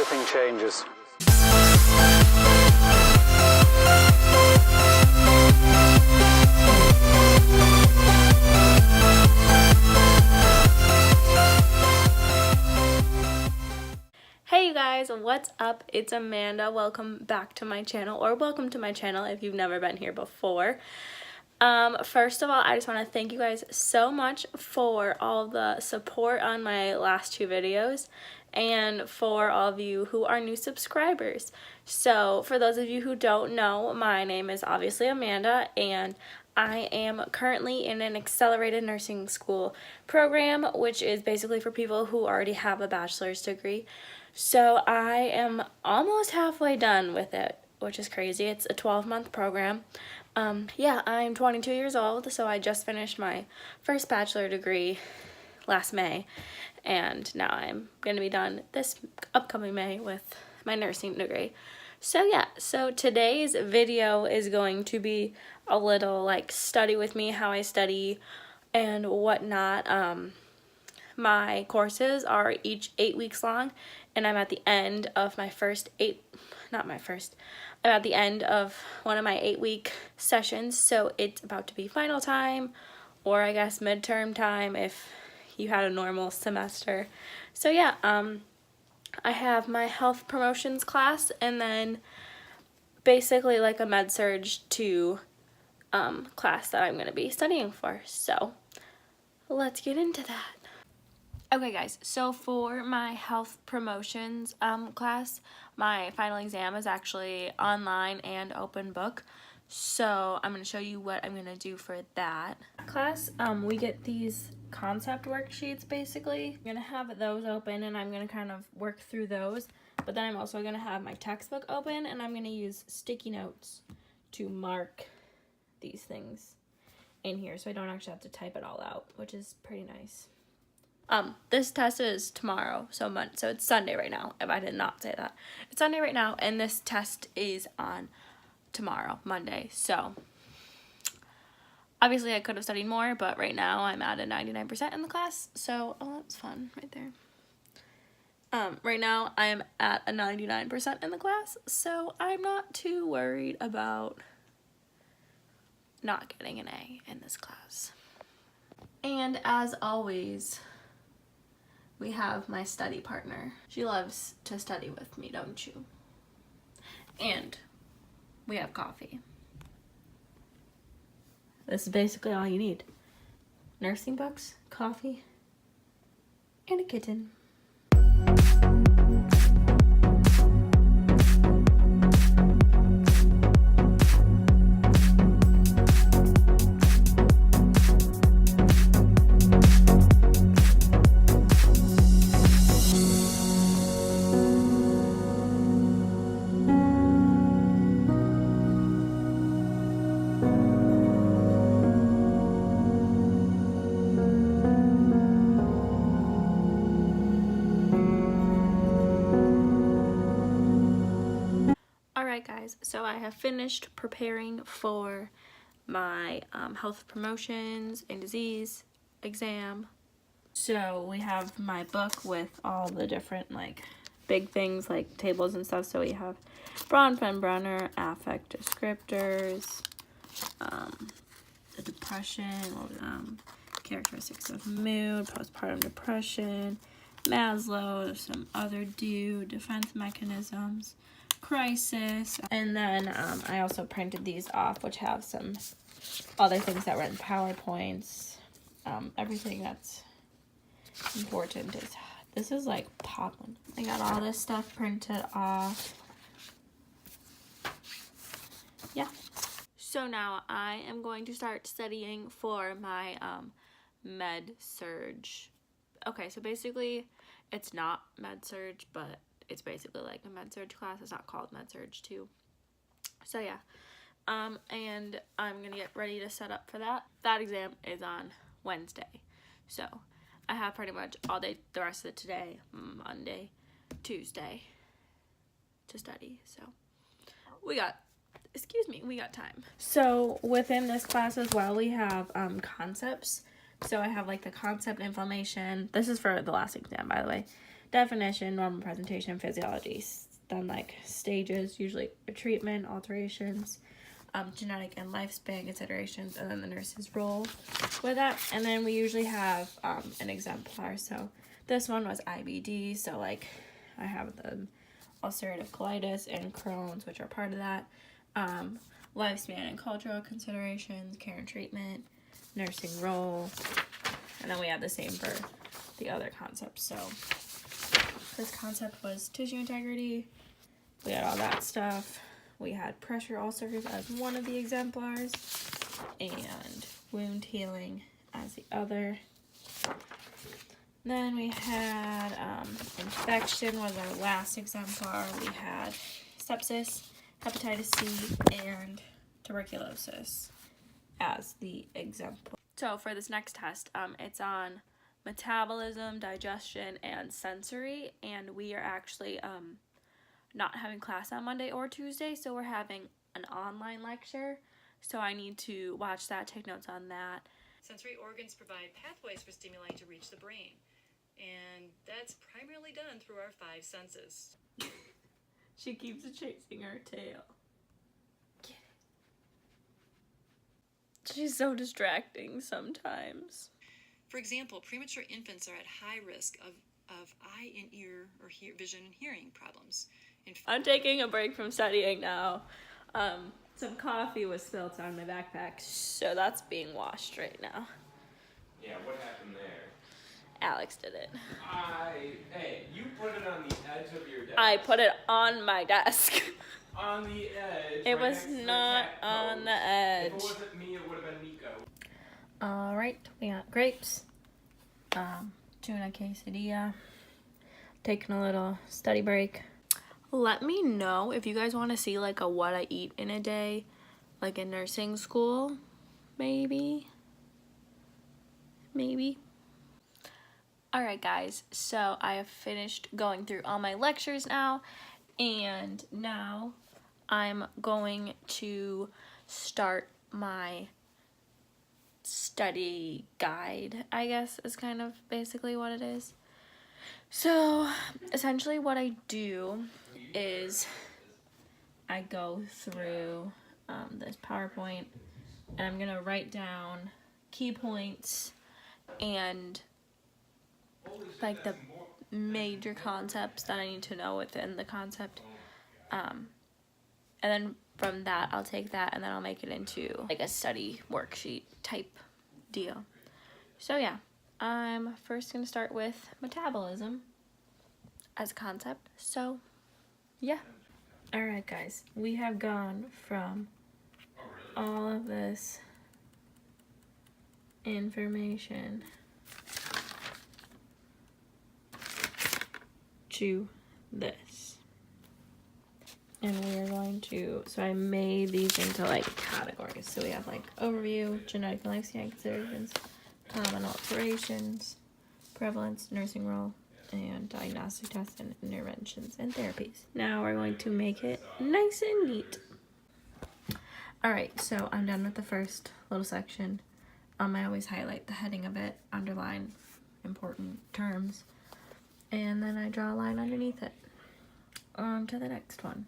everything changes. Hey you guys, what's up? It's Amanda. Welcome back to my channel, or welcome to my channel if you've never been here before. First of all, I just want to thank you guys so much for all the support on my last two videos and for all of you who are new subscribers. So for those of you who don't know, my name is obviously Amanda, and I am currently in an accelerated nursing school program, which is basically for people who already have a bachelor's degree. So I am almost halfway done with it, which is crazy. It's a 12-month program. Yeah, I'm 22 years old, so I just finished my first bachelor degree last May, and now I'm going to be done this upcoming May with my nursing degree. So yeah, so today's video is going to be a little like study with me, how I study and whatnot. My courses are each 8 weeks long, and I'm at the end of my I'm at the end of one of my 8-week sessions, so it's about to be final time, or I guess midterm time if you had a normal semester. So yeah, I have my health promotions class, and then basically like a Med-surg 2 class that I'm going to be studying for. So let's get into that. Okay guys, so for my health promotions class, my final exam is actually online and open book. So I'm going to show you what I'm going to do for that class. We get these concept worksheets basically. I'm going to have those open and I'm going to kind of work through those. But then I'm also going to have my textbook open and I'm going to use sticky notes to mark these things in here so I don't actually have to type it all out, which is pretty nice. This test is tomorrow, so it's Sunday right now, if I did not say that. It's Sunday right now, and this test is on tomorrow, Monday, so obviously I could have studied more, but right now I'm at a 99% in the class, so, oh, that's fun right there. Right now I am at a 99% in the class, so I'm not too worried about not getting an A in this class. And as always, we have my study partner. She loves to study with me, don't you? And we have coffee. This is basically all you need. Nursing books, coffee, and a kitten. Alright guys, so I have finished preparing for my health promotions and disease exam. So we have my book with all the different like big things like tables and stuff. So we have Bronfenbrenner, affect descriptors, the depression, characteristics of mood, postpartum depression, Maslow, some other defense mechanisms, crisis, and then I also printed these off, which have some other things that were in PowerPoints. Everything that's important this is like popping. I got all this stuff printed off. Yeah. So now I am going to start studying for my Med-surg. Okay, so basically it's not Med-surg, but it's basically like a Med-surg class. It's not called Med-surg 2. So yeah, and I'm gonna get ready to set up for that. That exam is on Wednesday, so I have pretty much all day, the rest of today, Monday, Tuesday to study. So we got time. So within this class as well, we have concepts. So I have like the concept inflammation. This is for the last exam, by the way. definition, normal presentation, physiology. Then like stages, usually treatment, alterations, genetic and lifespan considerations, and then the nurse's role with that. And then we usually have an exemplar. So this one was IBD. So like I have the ulcerative colitis and Crohn's, which are part of that. Lifespan and cultural considerations, care and treatment, nursing role, and then we have the same for the other concepts. So this concept was tissue integrity. We had all that stuff. We had pressure ulcers as one of the exemplars, and wound healing as the other. Then we had infection was our last exemplar. We had sepsis, hepatitis C, and tuberculosis as the exemplar. So for this next test, it's on metabolism, digestion, and sensory, and we are actually not having class on Monday or Tuesday, so we're having an online lecture. So I need to watch that, take notes on that. Sensory organs provide pathways for stimuli to reach the brain, and that's primarily done through our 5 senses. She keeps chasing her tail. Get it. She's so distracting sometimes. For example, premature infants are at high risk of eye and ear or vision and hearing problems. I'm taking a break from studying now. Some coffee was spilt on my backpack, so that's being washed right now. Yeah, what happened there? Alex did it. Hey, you put it on the edge of your desk. I put it on my desk. On the edge. It right was next to the not cat on pose. the edge. If it wasn't me, it would have been Nico. Alright, we got grapes, tuna quesadilla, taking a little study break. Let me know if you guys want to see like a what I eat in a day, like in nursing school, maybe. Alright guys, so I have finished going through all my lectures now, and now I'm going to start my study guide, I guess is kind of basically what it is. So essentially what I do is I go through this PowerPoint, and I'm gonna write down key points and like the major concepts that I need to know within the concept, and then from that I'll take that and then I'll make it into like a study worksheet type deal. So yeah, I'm first gonna start with metabolism as a concept. So yeah. Alright guys, we have gone from all of this information to this. And we are going to, so I made these into like categories. So we have like overview, genetic and lifespan considerations, common alterations, prevalence, nursing role, and diagnostic tests and interventions and therapies. Now we're going to make it nice and neat. Alright, so I'm done with the first little section. I always highlight the heading of it, underline important terms, and then I draw a line underneath it. On to the next one.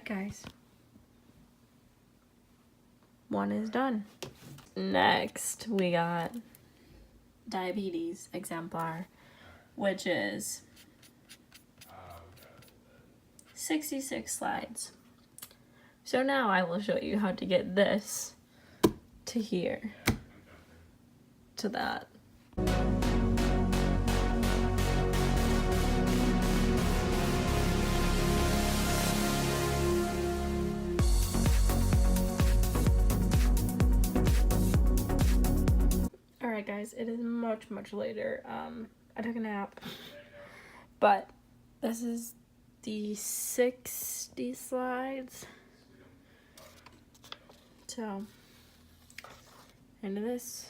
Guys, one is done. Next we got diabetes exemplar, which is 66 slides. So now I will show you how to get this to here to that. Alright guys, it is much later. I took a nap, but this is the 60 slides. So, into this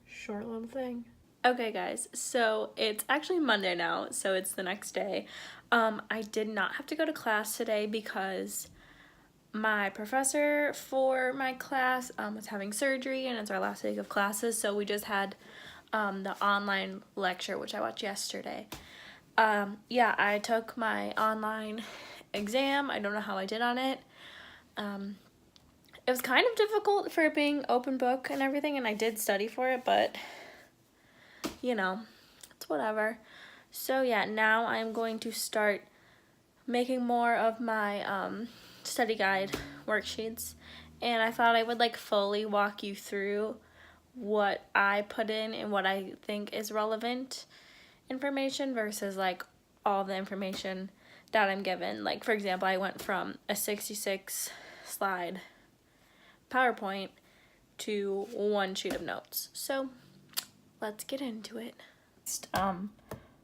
short little thing. Okay guys, so it's actually Monday now, so it's the next day. I did not have to go to class today because my professor for my class was having surgery and it's our last week of classes, so we just had the online lecture, which I watched yesterday. Yeah, I took my online exam. I don't know how I did on it. It was kind of difficult for it being open book and everything, and I did study for it, but you know, it's whatever. So yeah, now I'm going to start making more of my study guide worksheets, and I thought I would like fully walk you through what I put in and what I think is relevant information versus like all the information that I'm given. Like for example, I went from a 66 slide PowerPoint to one sheet of notes. So let's get into it.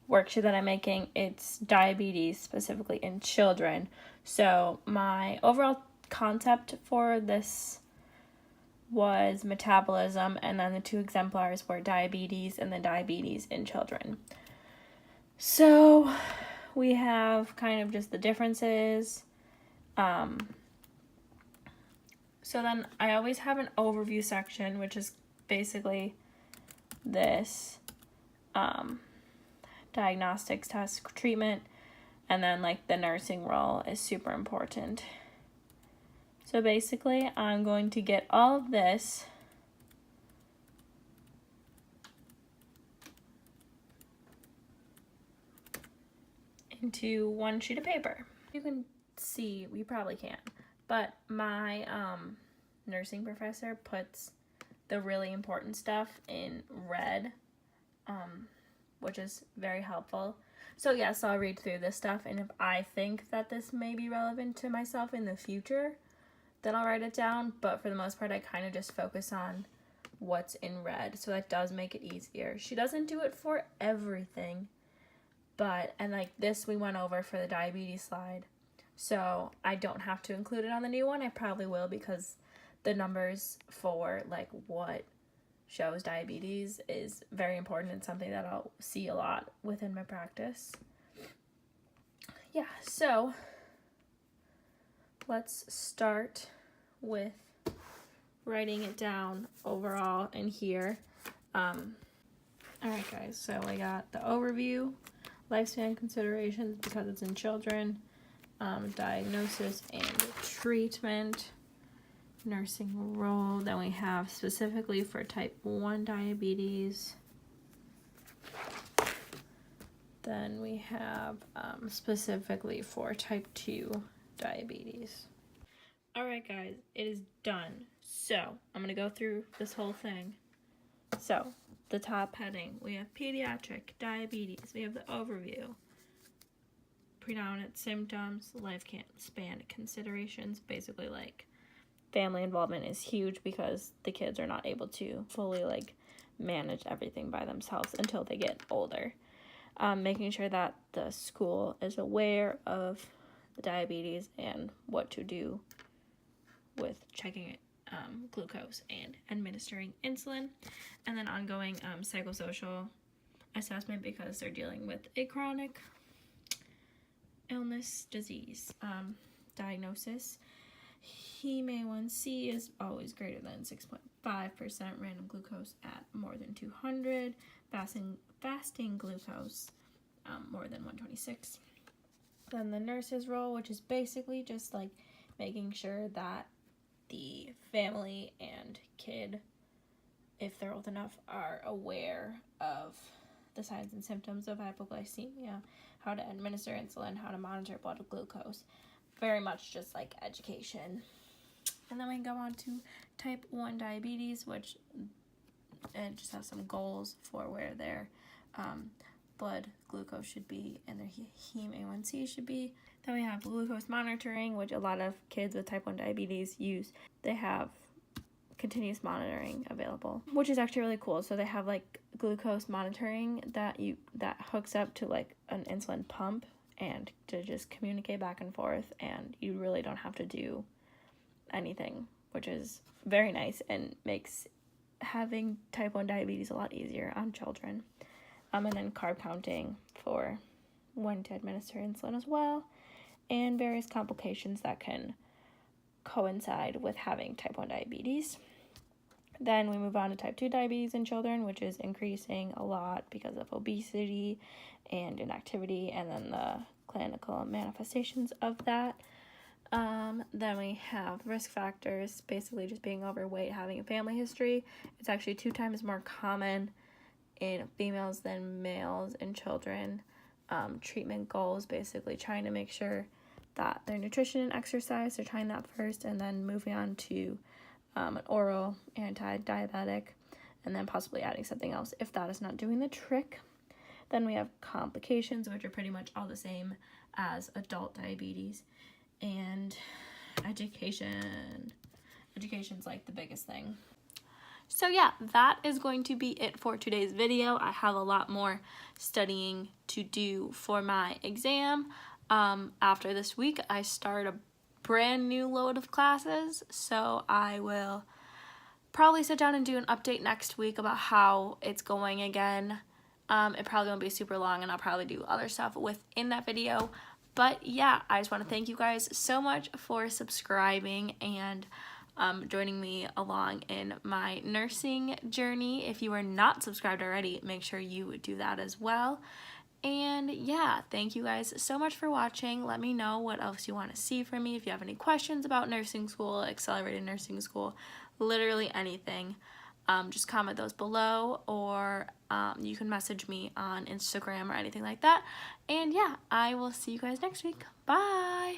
Worksheet that I'm making, it's diabetes, specifically in children. So my overall concept for this was metabolism, and then the two exemplars were diabetes and then diabetes in children. So we have kind of just the differences. So then I always have an overview section, which is basically this, diagnostics, test, treatment, and then like the nursing role is super important. So basically I'm going to get all of this into one sheet of paper. You can see, we probably can't, but my nursing professor puts the really important stuff in red, which is very helpful. So yes, I'll read through this stuff, and if I think that this may be relevant to myself in the future, then I'll write it down, but for the most part I kind of just focus on what's in red, so that does make it easier. She doesn't do it for everything, but, and like this we went over for the diabetes slide, so I don't have to include it on the new one. I probably will, because the numbers for like what shows diabetes is very important and something that I'll see a lot within my practice. Yeah, so let's start with writing it down overall in here. Alright guys, so I got the overview, lifespan considerations because it's in children, diagnosis and treatment, nursing role, then we have specifically for type 1 diabetes, then we have specifically for type 2 diabetes. Alright guys, it is done. So I'm going to go through this whole thing. So the top heading, we have pediatric diabetes, we have the overview, predominant symptoms, lifespan considerations, basically like family involvement is huge because the kids are not able to fully like manage everything by themselves until they get older. Making sure that the school is aware of the diabetes and what to do with checking it, glucose and administering insulin, and then ongoing psychosocial assessment because they're dealing with a chronic illness, disease. Diagnosis, heme A1C is always greater than 6.5%, random glucose at more than 200, fasting glucose more than 126. Then the nurse's role, which is basically just like making sure that the family and kid, if they're old enough, are aware of the signs and symptoms of hypoglycemia, how to administer insulin, how to monitor blood glucose. Very much just like education. And then we go on to type 1 diabetes, which it just has some goals for where their blood glucose should be and their heme A1C should be. Then we have glucose monitoring, which a lot of kids with type 1 diabetes use. They have continuous monitoring available, which is actually really cool. So they have like glucose monitoring that hooks up to like an insulin pump and to just communicate back and forth, and you really don't have to do anything, which is very nice and makes having type 1 diabetes a lot easier on children. And then carb counting for when to administer insulin as well, and various complications that can coincide with having type 1 diabetes. Then we move on to type 2 diabetes in children, which is increasing a lot because of obesity and inactivity, and then the clinical manifestations of that. Then we have risk factors, basically just being overweight, having a family history. It's actually 2 times more common in females than males in children. Treatment goals, basically trying to make sure that their nutrition and exercise, they're trying that first, and then moving on to an oral anti-diabetic, and then possibly adding something else if that is not doing the trick. Then we have complications, which are pretty much all the same as adult diabetes. And education's like the biggest thing. So yeah, that is going to be it for today's video. I have a lot more studying to do for my exam. After this week, I start a brand new load of classes, so I will probably sit down and do an update next week about how it's going again. It probably won't be super long, and I'll probably do other stuff within that video. But yeah, I just want to thank you guys so much for subscribing and joining me along in my nursing journey. If you are not subscribed already, make sure you do that as well. And yeah, thank you guys so much for watching. Let me know what else you want to see from me. If you have any questions about nursing school, accelerated nursing school, literally anything, just comment those below, or you can message me on Instagram or anything like that. And yeah, I will see you guys next week. Bye!